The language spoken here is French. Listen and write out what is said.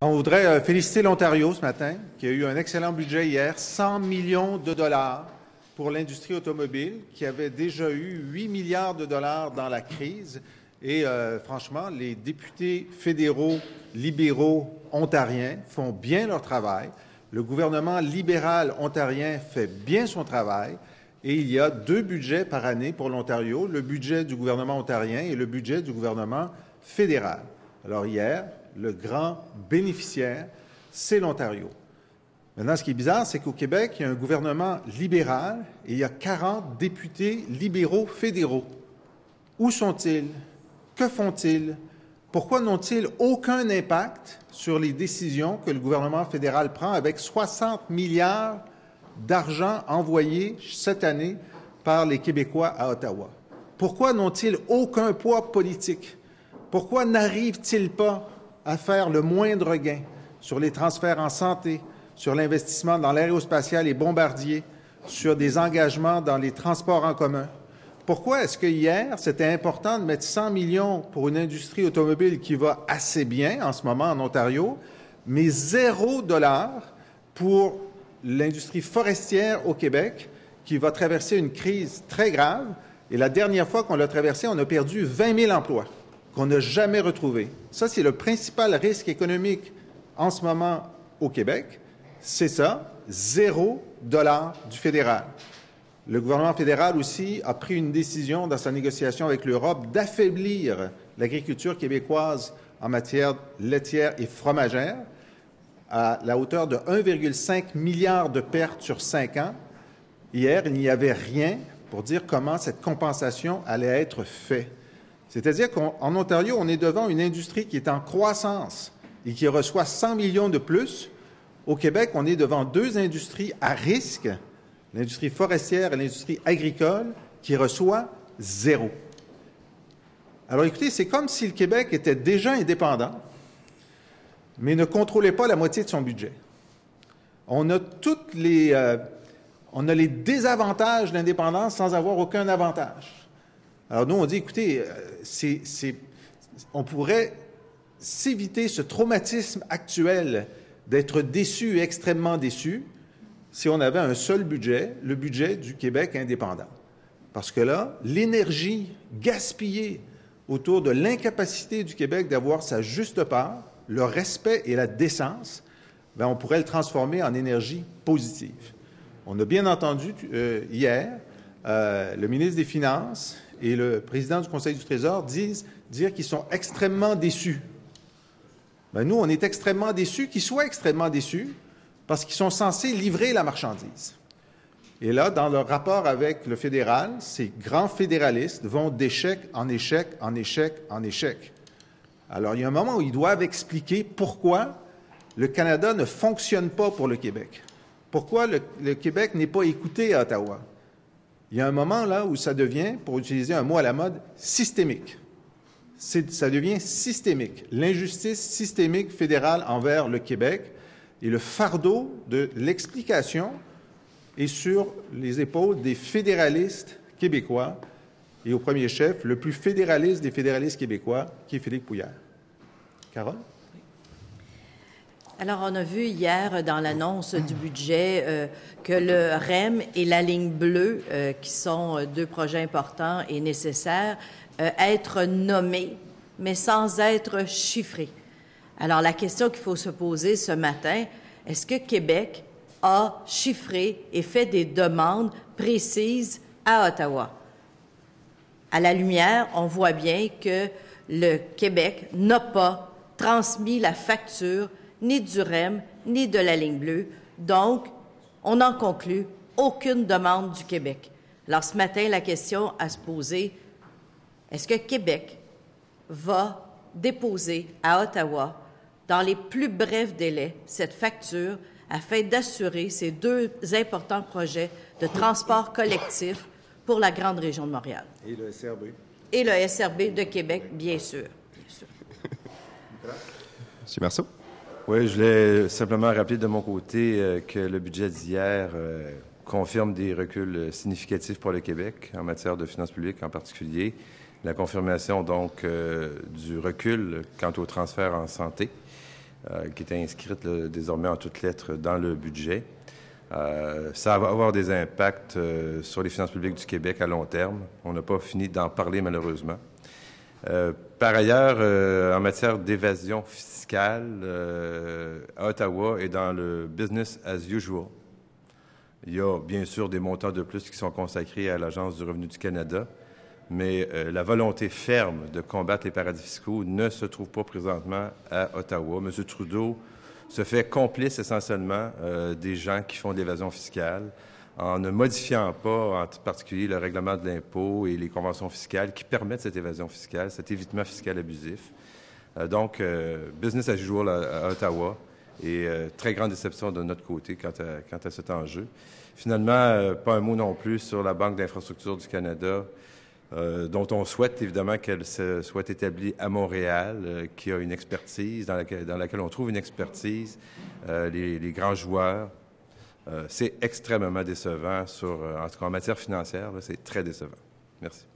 On voudrait féliciter l'Ontario ce matin, qui a eu un excellent budget hier, 100 millions de dollars pour l'industrie automobile, qui avait déjà eu 8 milliards de dollars dans la crise. Et franchement, les députés fédéraux libéraux ontariens font bien leur travail. Le gouvernement libéral ontarien fait bien son travail. Et il y a 2 budgets par année pour l'Ontario, le budget du gouvernement ontarien et le budget du gouvernement fédéral. Alors hier, le grand bénéficiaire, c'est l'Ontario. Maintenant, ce qui est bizarre, c'est qu'au Québec, il y a un gouvernement libéral et il y a 40 députés libéraux fédéraux. Où sont-ils? Que font-ils? Pourquoi n'ont-ils aucun impact sur les décisions que le gouvernement fédéral prend avec 60 milliards d'argent envoyé cette année par les Québécois à Ottawa? Pourquoi n'ont-ils aucun poids politique? Pourquoi n'arrivent-ils pas à faire le moindre gain sur les transferts en santé, sur l'investissement dans l'aérospatial et bombardier, sur des engagements dans les transports en commun? Pourquoi est-ce que hier, c'était important de mettre 100 millions pour une industrie automobile qui va assez bien en ce moment en Ontario, mais $0 pour l'industrie forestière au Québec qui va traverser une crise très grave? Et la dernière fois qu'on l'a traversée, on a perdu 20 000 emplois qu'on n'a jamais retrouvés. Ça, c'est le principal risque économique en ce moment au Québec. C'est ça, $0 du fédéral. Le gouvernement fédéral aussi a pris une décision dans sa négociation avec l'Europe d'affaiblir l'agriculture québécoise en matière laitière et fromagère à la hauteur de 1,5 milliard de pertes sur 5 ans. Hier, il n'y avait rien pour dire comment cette compensation allait être faite. C'est-à-dire qu'en Ontario, on est devant une industrie qui est en croissance et qui reçoit 100 millions de plus. Au Québec, on est devant 2 industries à risque, l'industrie forestière et l'industrie agricole, qui reçoit 0. Alors écoutez, c'est comme si le Québec était déjà indépendant, mais ne contrôlait pas la moitié de son budget. On a les désavantages de l'indépendance sans avoir aucun avantage. Alors nous, on dit, écoutez, on pourrait s'éviter ce traumatisme actuel d'être déçu et extrêmement déçu si on avait un seul budget, le budget du Québec indépendant. Parce que là, l'énergie gaspillée autour de l'incapacité du Québec d'avoir sa juste part, le respect et la décence, bien, on pourrait le transformer en énergie positive. On a bien entendu hier le ministre des Finances et le président du Conseil du Trésor dire qu'ils sont extrêmement déçus. Bien, nous, on est extrêmement déçus qu'ils soient extrêmement déçus parce qu'ils sont censés livrer la marchandise. Et là, dans leur rapport avec le fédéral, ces grands fédéralistes vont d'échec en échec, en échec, en échec. Alors, il y a un moment où ils doivent expliquer pourquoi le Canada ne fonctionne pas pour le Québec. Pourquoi le Québec n'est pas écouté à Ottawa. Il y a un moment là où ça devient, pour utiliser un mot à la mode, systémique. Ça devient systémique. L'injustice systémique fédérale envers le Québec et le fardeau de l'explication est sur les épaules des fédéralistes québécois et au premier chef, le plus fédéraliste des fédéralistes québécois, qui est Philippe Couillard. Carole? Alors, on a vu hier dans l'annonce du budget que le REM et la ligne bleue, qui sont 2 projets importants et nécessaires, être nommés, mais sans être chiffrés. Alors, la question qu'il faut se poser ce matin, est-ce que Québec a chiffré et fait des demandes précises à Ottawa? À la lumière, on voit bien que le Québec n'a pas transmis la facture ni du REM, ni de la ligne bleue. Donc, on en conclut aucune demande du Québec. Alors, ce matin, la question à se poser, est-ce que Québec va déposer à Ottawa, dans les plus brefs délais, cette facture afin d'assurer ces 2 importants projets de transport collectif pour la grande région de Montréal? Et le SRB. Et le SRB de Québec, bien sûr. M. Marceau. Oui, je voulais simplement rappeler de mon côté que le budget d'hier confirme des reculs significatifs pour le Québec en matière de finances publiques en particulier. La confirmation, donc, du recul quant au transfert en santé. qui était inscrite désormais en toutes lettres dans le budget. Ça va avoir des impacts sur les finances publiques du Québec à long terme. On n'a pas fini d'en parler, malheureusement. Par ailleurs, en matière d'évasion fiscale, Ottawa est dans le business as usual. Il y a bien sûr des montants de plus qui sont consacrés à l'Agence du revenu du Canada, mais la volonté ferme de combattre les paradis fiscaux ne se trouve pas présentement à Ottawa. M. Trudeau se fait complice essentiellement des gens qui font de l'évasion fiscale en ne modifiant pas, en particulier, le règlement de l'impôt et les conventions fiscales qui permettent cette évasion fiscale, cet évitement fiscal abusif. Donc, business as usual à Ottawa et très grande déception de notre côté quant à cet enjeu. Finalement, pas un mot non plus sur la Banque d'infrastructure du Canada, dont on souhaite évidemment qu'elle soit établie à Montréal, qui a une expertise, dans laquelle on trouve une expertise, les grands joueurs. C'est extrêmement décevant en tout cas en matière financière, c'est très décevant. Merci.